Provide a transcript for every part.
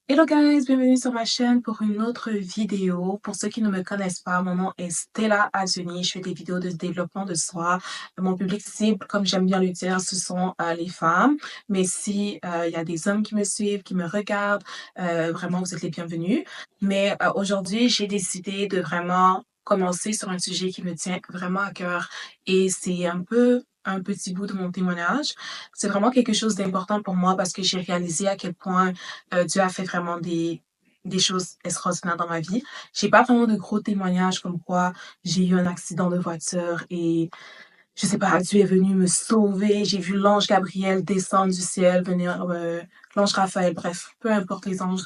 Hello guys, bienvenue sur ma chaîne pour une autre vidéo. Pour ceux qui ne me connaissent pas, mon nom est Stella Azuni. Je fais des vidéos de développement de soi. Mon public cible, comme j'aime bien le dire, ce sont les femmes. Mais si il y a des hommes qui me suivent, qui me regardent, vraiment vous êtes les bienvenus. Mais aujourd'hui, j'ai décidé de vraiment commencer sur un sujet qui me tient vraiment à cœur. Et c'est un peu un petit bout de mon témoignage. C'est vraiment quelque chose d'important pour moi parce que j'ai réalisé à quel point Dieu a fait vraiment des choses extraordinaires dans ma vie. J'ai pas vraiment de gros témoignages comme quoi j'ai eu un accident de voiture et je sais pas, Dieu est venu me sauver. J'ai vu l'ange Gabriel descendre du ciel, venir, l'ange Raphaël, bref, peu importe les anges,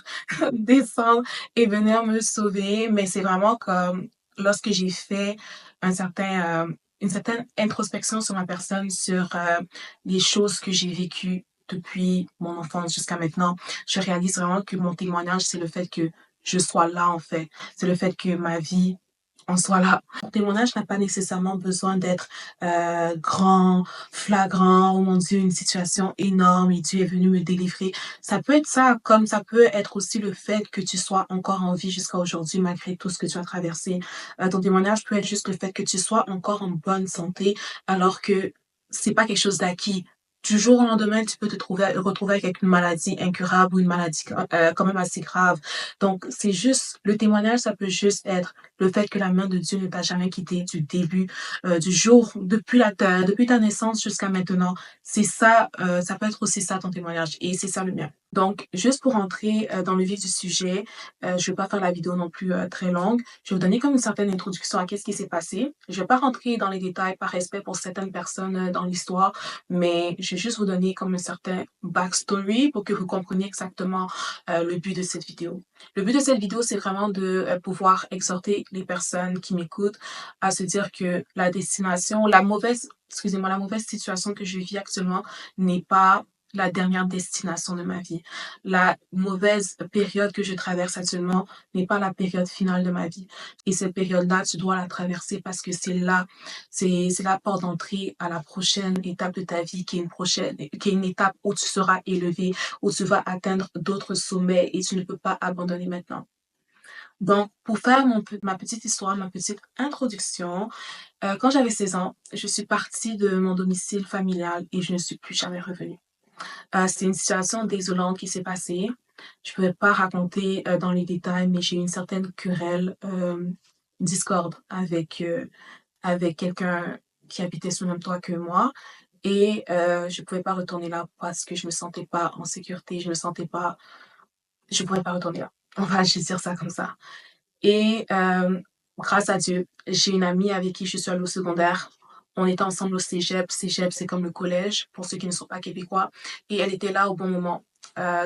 descendre et venir me sauver. Mais c'est vraiment comme lorsque j'ai fait un certain, une certaine introspection sur ma personne, sur les choses que j'ai vécues depuis mon enfance jusqu'à maintenant, je réalise vraiment que mon témoignage, c'est le fait que je sois là, en fait. C'est le fait que ma vie en soit là. Mon témoignage n'a pas nécessairement besoin d'être grand, flagrant, oh mon Dieu, une situation énorme et Dieu est venu me délivrer. Ça peut être ça, comme ça peut être aussi le fait que tu sois encore en vie jusqu'à aujourd'hui malgré tout ce que tu as traversé. Ton témoignage peut être juste le fait que tu sois encore en bonne santé alors que c'est pas quelque chose d'acquis. Du jour au lendemain, tu peux retrouver avec une maladie incurable ou une maladie quand même assez grave. Donc, c'est juste, le témoignage, ça peut juste être le fait que la main de Dieu ne t'a jamais quitté du début, du jour, depuis ta naissance jusqu'à maintenant. C'est ça, ça peut être aussi ça ton témoignage et c'est ça le mien. Donc, juste pour entrer dans le vif du sujet, je vais pas faire la vidéo non plus très longue. Je vais vous donner comme une certaine introduction à qu'est-ce qui s'est passé. Je vais pas rentrer dans les détails par respect pour certaines personnes dans l'histoire, mais je vais juste vous donner comme un certain backstory pour que vous compreniez exactement le but de cette vidéo. Le but de cette vidéo, c'est vraiment de pouvoir exhorter les personnes qui m'écoutent à se dire que la mauvaise situation que je vis actuellement n'est pas la dernière destination de ma vie. La mauvaise période que je traverse actuellement n'est pas la période finale de ma vie. Et cette période-là, tu dois la traverser parce que c'est la porte d'entrée à la prochaine étape de ta vie qui est une étape où tu seras élevé, où tu vas atteindre d'autres sommets et tu ne peux pas abandonner maintenant. Donc, pour faire ma petite histoire, ma petite introduction, quand j'avais 16 ans, je suis partie de mon domicile familial et je ne suis plus jamais revenue. C'est une situation désolante qui s'est passée. Je ne pourrais pas raconter dans les détails, mais j'ai eu une certaine querelle, discorde avec quelqu'un qui habitait sous le même toit que moi. Et je ne pouvais pas retourner là parce que je me sentais pas en sécurité, je pourrais pas retourner là. On va juste dire ça comme ça. Et grâce à Dieu, j'ai une amie avec qui je suis allée au secondaire. On était ensemble au cégep. Cégep, c'est comme le collège, pour ceux qui ne sont pas québécois. Et elle était là au bon moment.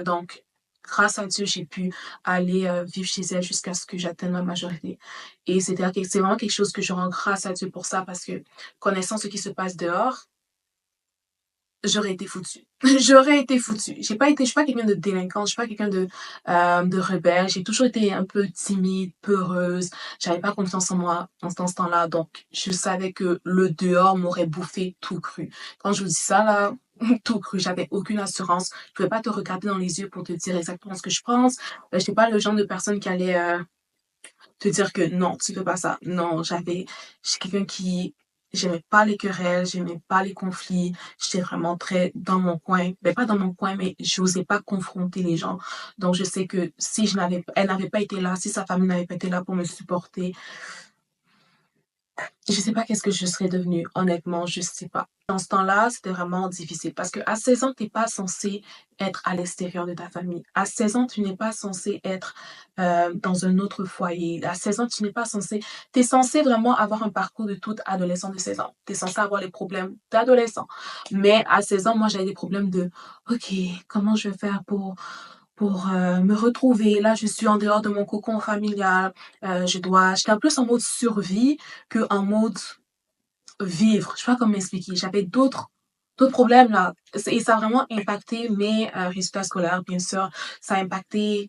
Donc, grâce à Dieu, j'ai pu aller vivre chez elle jusqu'à ce que j'atteigne ma majorité. Et c'est vraiment quelque chose que je rends grâce à Dieu pour ça, parce que connaissant ce qui se passe dehors, j'aurais été foutue. J'aurais été foutue. Je suis pas quelqu'un de délinquant, je suis pas quelqu'un de rebelle. J'ai toujours été un peu timide, peureuse. J'avais pas confiance en moi dans ce temps-là. Donc, je savais que le dehors m'aurait bouffé tout cru. Quand je vous dis ça, là, tout cru, j'avais aucune assurance. Je pouvais pas te regarder dans les yeux pour te dire exactement ce que je pense. Je suis pas le genre de personne qui allait te dire que non, tu fais pas ça. Non, j'étais quelqu'un qui, j'aimais pas les querelles, j'aimais pas les conflits. J'étais vraiment très dans mon coin. Ben, pas dans mon coin, mais j'osais pas confronter les gens. Donc, je sais que si elle n'avait pas été là, si sa famille n'avait pas été là pour me supporter, je sais pas qu'est-ce que je serais devenue, honnêtement, je sais pas. Dans ce temps-là, c'était vraiment difficile parce qu'à 16 ans, tu es pas censé être à l'extérieur de ta famille. À 16 ans, tu n'es pas censé être dans un autre foyer. À 16 ans, tu n'es pas censé... Tu es censé vraiment avoir un parcours de tout adolescent de 16 ans. Tu es censé avoir les problèmes d'adolescent. Mais à 16 ans, moi, j'avais des problèmes de, OK, comment je vais faire pour me retrouver. Là, je suis en dehors de mon cocon familial. J'étais un peu en mode survie que en mode vivre. Je sais pas comment m'expliquer. J'avais d'autres problèmes là. Et ça a vraiment impacté mes résultats scolaires, bien sûr. Ça a impacté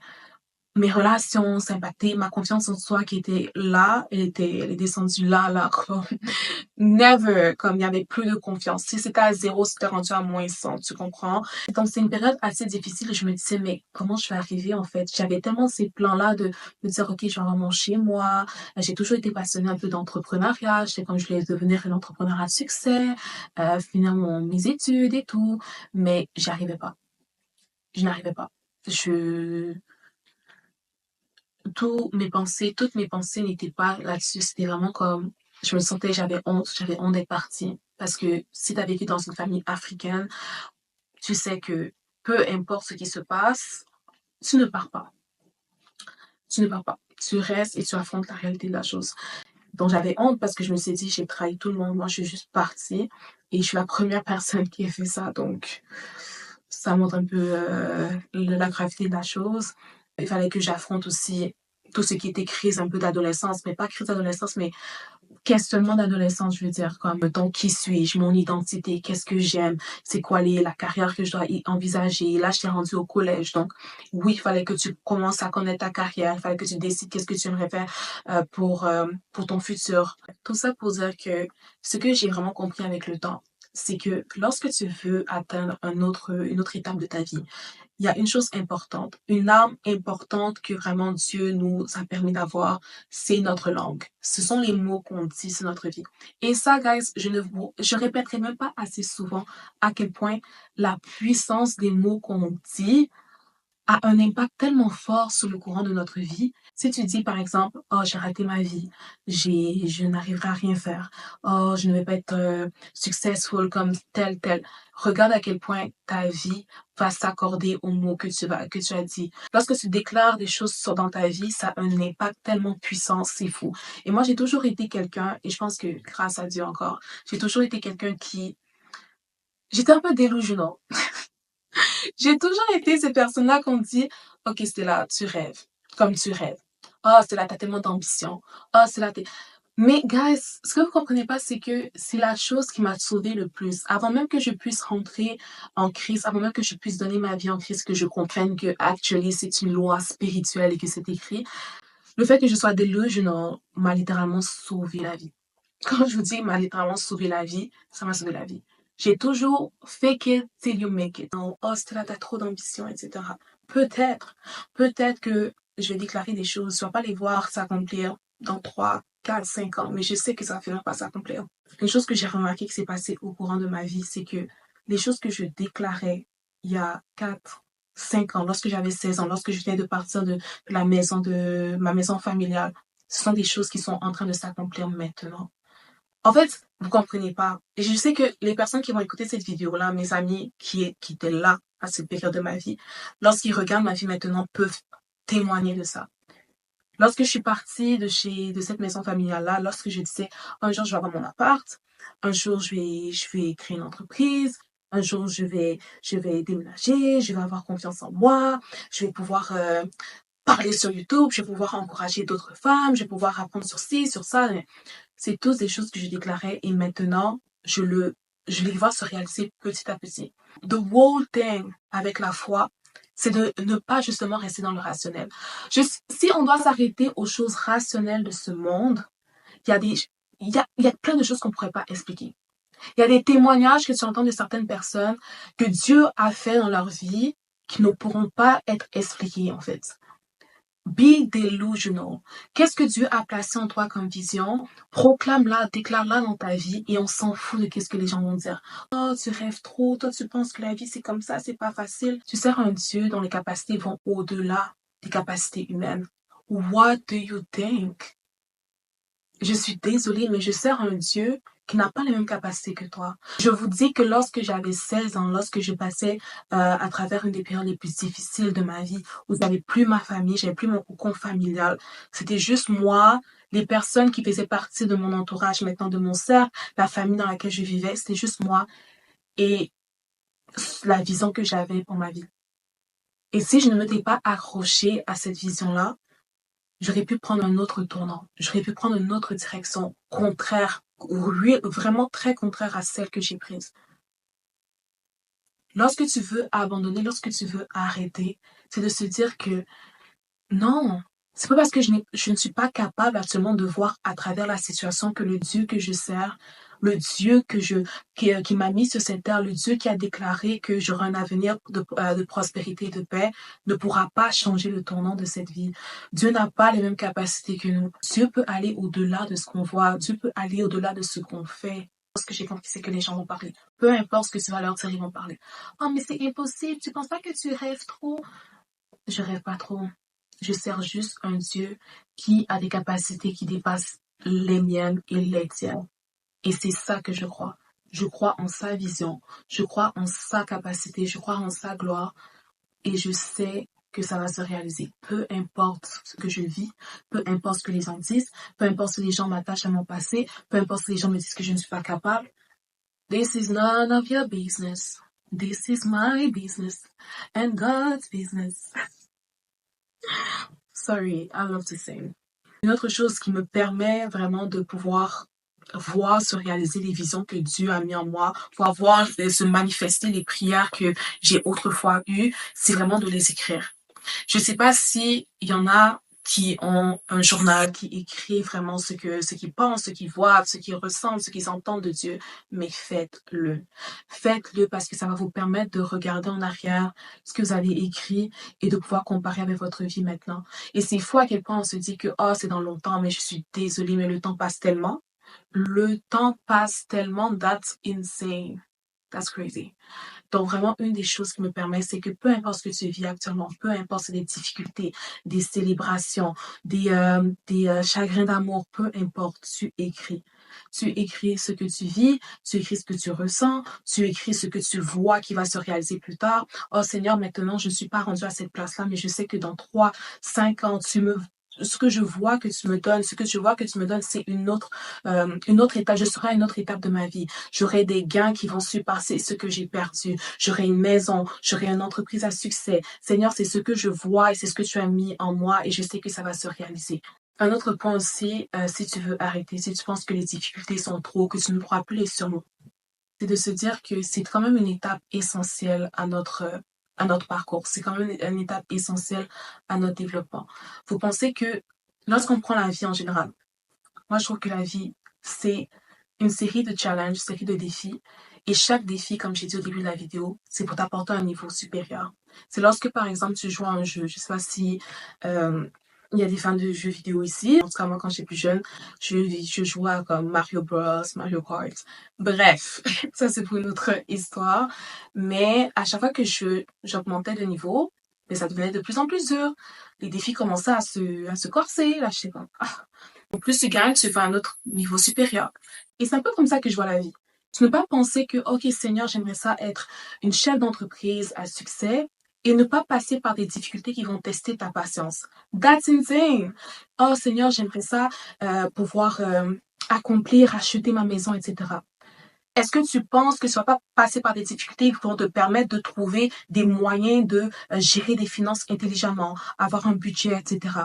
mes relations, ça a impacté ma confiance en soi qui était là, elle est descendue là, comme never, comme il y avait plus de confiance. Si c'était à 0, c'était rendu à -100, tu comprends? Donc c'est une période assez difficile et je me disais: «Mais comment je vais arriver, en fait?» J'avais tellement ces plans-là de dire: «OK, je vais avoir mon chez moi». J'ai toujours été passionnée un peu d'entrepreneuriat. J'étais comme: «Je voulais devenir une entrepreneure à succès, finir mes études et tout», mais j'y arrivais pas. Je n'arrivais pas. Je toutes mes pensées n'étaient pas là-dessus. C'était vraiment comme, je me sentais, j'avais honte d'être partie. Parce que si tu as vécu dans une famille africaine, tu sais que peu importe ce qui se passe, tu ne pars pas. Tu ne pars pas. Tu restes et tu affrontes la réalité de la chose. Donc j'avais honte parce que je me suis dit, j'ai trahi tout le monde. Moi, je suis juste partie et je suis la première personne qui a fait ça. Donc, ça montre un peu la gravité de la chose. Il fallait que j'affronte aussi tout ce qui était crise un peu d'adolescence, mais pas crise d'adolescence, mais questionnement d'adolescence, je veux dire, comme donc qui suis-je, mon identité, qu'est-ce que j'aime, c'est quoi la carrière que je dois envisager. Là, je t'ai rendu au collège, donc oui, il fallait que tu commences à connaître ta carrière, il fallait que tu décides qu'est-ce que tu aimerais faire pour ton futur. Tout ça pour dire que ce que j'ai vraiment compris avec le temps, c'est que lorsque tu veux atteindre une autre étape de ta vie, il y a une chose importante, une arme importante que vraiment Dieu nous a permis d'avoir, c'est notre langue. Ce sont les mots qu'on dit sur notre vie. Et ça, guys, je répéterai même pas assez souvent à quel point la puissance des mots qu'on dit a un impact tellement fort sur le courant de notre vie. Si tu dis, par exemple, oh, j'ai raté ma vie, je n'arriverai à rien faire, oh, je ne vais pas être successful comme tel. Regarde à quel point ta vie va s'accorder aux mots que tu as dit. Lorsque tu déclares des choses dans ta vie, ça a un impact tellement puissant, c'est fou. Et moi, j'ai toujours été quelqu'un, et je pense que grâce à Dieu encore, j'ai toujours été quelqu'un j'étais un peu delusional. J'ai toujours été ces personnes-là qu'on dit, OK, Stella, tu rêves, comme tu rêves. Oh, Stella, t'as tellement d'ambition. Oh, Stella, t'es... Mais, guys, ce que vous comprenez pas, c'est que c'est la chose qui m'a sauvée le plus. Avant même que je puisse rentrer en crise, avant même que je puisse donner ma vie en crise, que je comprenne que, actually, c'est une loi spirituelle et que c'est écrit, le fait que je sois delusional m'a littéralement sauvé la vie. Quand je vous dis m'a littéralement sauvé la vie, ça m'a sauvé la vie. J'ai toujours fake it till you make it. Non, oh, Stella, t'as trop d'ambition, etc. Peut-être que je vais déclarer des choses, je ne vais pas les voir s'accomplir dans 3, 4, 5 ans, mais je sais que ça ne finira pas s'accomplir. Une chose que j'ai remarqué qui s'est passée au courant de ma vie, c'est que les choses que je déclarais il y a 4, 5 ans, lorsque j'avais 16 ans, lorsque je venais de partir de ma maison familiale, ce sont des choses qui sont en train de s'accomplir maintenant. En fait, vous comprenez pas. Et je sais que les personnes qui vont écouter cette vidéo-là, mes amis qui étaient là à cette période de ma vie, lorsqu'ils regardent ma vie maintenant, peuvent témoigner de ça. Lorsque je suis partie de cette maison familiale-là, lorsque je disais, un jour, je vais avoir mon appart, un jour, je vais créer une entreprise, un jour, je vais déménager, je vais avoir confiance en moi, je vais pouvoir parler sur YouTube, je vais pouvoir encourager d'autres femmes, je vais pouvoir apprendre sur ci, sur ça. C'est tous des choses que je déclarais et maintenant, je les vois se réaliser petit à petit. The whole thing avec la foi, c'est de ne pas justement rester dans le rationnel. Si on doit s'arrêter aux choses rationnelles de ce monde, il y a il y a plein de choses qu'on ne pourrait pas expliquer. Il y a des témoignages que tu entends de certaines personnes que Dieu a fait dans leur vie qui ne pourront pas être expliqués en fait. Be delusional. Qu'est-ce que Dieu a placé en toi comme vision? Proclame-la, déclare-la dans ta vie et on s'en fout de qu'est-ce que les gens vont dire. Oh, tu rêves trop. Toi, tu penses que la vie, c'est comme ça, c'est pas facile. Tu sers un Dieu dont les capacités vont au-delà des capacités humaines. What do you think? Je suis désolée, mais je sers un Dieu qui n'a pas les mêmes capacités que toi. Je vous dis que lorsque j'avais 16 ans, lorsque je passais à travers une des périodes les plus difficiles de ma vie, où j'avais plus ma famille, j'avais plus mon cocon familial, c'était juste moi, les personnes qui faisaient partie de mon entourage, maintenant de mon cercle, la famille dans laquelle je vivais, c'était juste moi et la vision que j'avais pour ma vie. Et si je ne m'étais pas accrochée à cette vision-là, j'aurais pu prendre un autre tournant. J'aurais pu prendre une autre direction contraire, vraiment très contraire à celle que j'ai prise. Lorsque tu veux abandonner, lorsque tu veux arrêter, c'est de se dire que Non, c'est pas parce que je ne suis pas capable actuellement de voir à travers la situation que le Dieu que je sers, le Dieu qui m'a mis sur cette terre, le Dieu qui a déclaré que j'aurai un avenir de prospérité et de paix, ne pourra pas changer le tournant de cette vie. Dieu n'a pas les mêmes capacités que nous. Dieu peut aller au-delà de ce qu'on voit. Dieu peut aller au-delà de ce qu'on fait. Ce que j'ai compris, c'est que les gens vont parler. Peu importe ce que tu vas leur dire, ils vont parler. Oh, mais c'est impossible. Tu penses pas que tu rêves trop? Je rêve pas trop. Je sers juste un Dieu qui a des capacités qui dépassent les miennes et les tiennes. Et c'est ça que je crois. Je crois en sa vision. Je crois en sa capacité. Je crois en sa gloire. Et je sais que ça va se réaliser. Peu importe ce que je vis, peu importe ce que les gens disent, peu importe si les gens m'attachent à mon passé, peu importe si les gens me disent que je ne suis pas capable. This is none of your business. This is my business and God's business. Sorry, I love to sing. Une autre chose qui me permet vraiment de pouvoir voir se réaliser les visions que Dieu a mis en moi, pouvoir voir se manifester les prières que j'ai autrefois eues, c'est vraiment de les écrire. Je sais pas si il y en a qui ont un journal, qui écrit vraiment ce qu'ils pensent, ce qu'ils voient, ce qu'ils ressentent, ce qu'ils entendent de Dieu, mais faites-le. Faites-le parce que ça va vous permettre de regarder en arrière ce que vous avez écrit et de pouvoir comparer avec votre vie maintenant. Et c'est fou à quel point on se dit que, oh, c'est dans longtemps, mais je suis désolée, mais le temps passe tellement. Le temps passe tellement, that's insane. That's crazy. Donc, vraiment, une des choses qui me permet, c'est que peu importe ce que tu vis actuellement, peu importe des difficultés, des célébrations, des chagrins d'amour, peu importe, tu écris. Tu écris ce que tu vis, tu écris ce que tu ressens, tu écris ce que tu vois qui va se réaliser plus tard. Oh Seigneur, maintenant, je ne suis pas rendue à cette place-là, mais je sais que dans 3, 5 ans, ce que je vois que tu me donnes, ce que je vois que tu me donnes, c'est une autre étape. Je serai à une autre étape de ma vie. J'aurai des gains qui vont surpasser ce que j'ai perdu. J'aurai une maison, j'aurai une entreprise à succès. Seigneur, c'est ce que je vois et c'est ce que tu as mis en moi et je sais que ça va se réaliser. Un autre point aussi, si tu veux arrêter, si tu penses que les difficultés sont trop, que tu ne pourras plus les surmonter, c'est de se dire que c'est quand même une étape essentielle à notre parcours. C'est quand même une étape essentielle à notre développement. Vous pensez que lorsqu'on prend la vie en général, moi je trouve que la vie, c'est une série de challenges, une série de défis. Et chaque défi, comme j'ai dit au début de la vidéo, c'est pour t'apporter à un niveau supérieur. C'est lorsque, par exemple, tu joues à un jeu. Je sais pas si euh, il y a des fans de jeux vidéo ici. En tout cas, moi, quand j'étais plus jeune, je jouais à comme Mario Bros, Mario Kart. Bref, ça c'est pour une autre histoire. Mais à chaque fois que j'augmentais de niveau, mais ça devenait de plus en plus dur. Les défis commençaient à se corser. Là, je sais pas. Plus tu gagnes, tu fais un autre niveau supérieur. Et c'est un peu comme ça que je vois la vie. Tu ne peux pas penser que, OK, Seigneur, j'aimerais ça être une chef d'entreprise à succès et ne pas passer par des difficultés qui vont tester ta patience. That's insane. Oh, Seigneur, j'aimerais ça pouvoir accomplir, acheter ma maison, etc. Est-ce que tu penses que tu vas pas passer par des difficultés qui vont te permettre de trouver des moyens de gérer des finances intelligemment, avoir un budget, etc.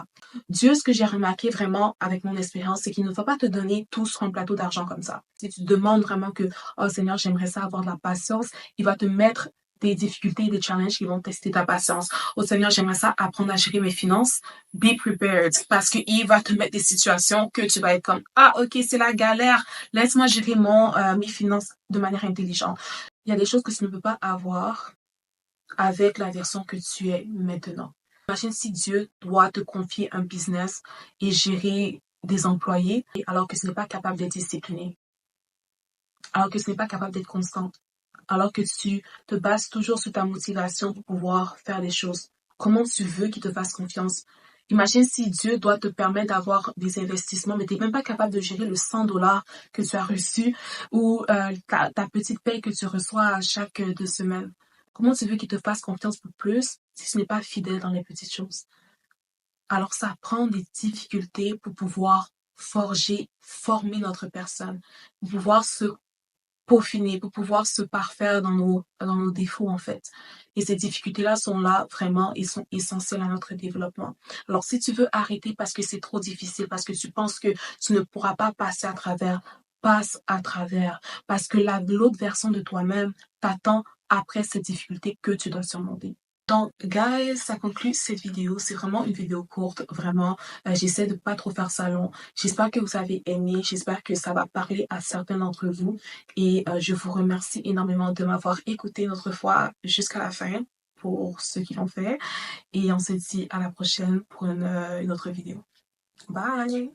Dieu, ce que j'ai remarqué vraiment avec mon expérience, c'est qu'il ne va pas te donner tout sur un plateau d'argent comme ça. Si tu demandes vraiment que, oh Seigneur, j'aimerais ça avoir de la patience, il va te mettre des difficultés et des challenges qui vont tester ta patience. Oh Seigneur, j'aimerais ça apprendre à gérer mes finances. Be prepared. Parce qu'il va te mettre des situations que tu vas être comme, ah, ok, c'est la galère. Laisse-moi gérer mes finances de manière intelligente. Il y a des choses que tu ne peux pas avoir avec la version que tu es maintenant. Imagine si Dieu doit te confier un business et gérer des employés alors que ce n'est pas capable d'être discipliné, alors que ce n'est pas capable d'être constant, alors que tu te bases toujours sur ta motivation pour pouvoir faire des choses. Comment tu veux qu'il te fasse confiance? Imagine si Dieu doit te permettre d'avoir des investissements, mais tu n'es même pas capable de gérer le 100 $ que tu as reçu ou ta petite paye que tu reçois à chaque 2 semaines. Comment tu veux qu'il te fasse confiance pour plus si tu n'es pas fidèle dans les petites choses? Alors ça prend des difficultés pour pouvoir former notre personne, pour pouvoir se peaufiner, pour pouvoir se parfaire dans nos défauts, en fait. Et ces difficultés-là sont là vraiment et sont essentielles à notre développement. Alors, si tu veux arrêter parce que c'est trop difficile, parce que tu penses que tu ne pourras pas passer à travers, passe à travers. Parce que l'autre version de toi-même t'attend après cette difficulté que tu dois surmonter. Donc, guys, ça conclut cette vidéo. C'est vraiment une vidéo courte, vraiment. J'essaie de pas trop faire ça long. J'espère que vous avez aimé. J'espère que ça va parler à certains d'entre vous. Et je vous remercie énormément de m'avoir écouté une autre fois jusqu'à la fin pour ceux qui l'ont fait. Et on se dit à la prochaine pour une autre vidéo. Bye!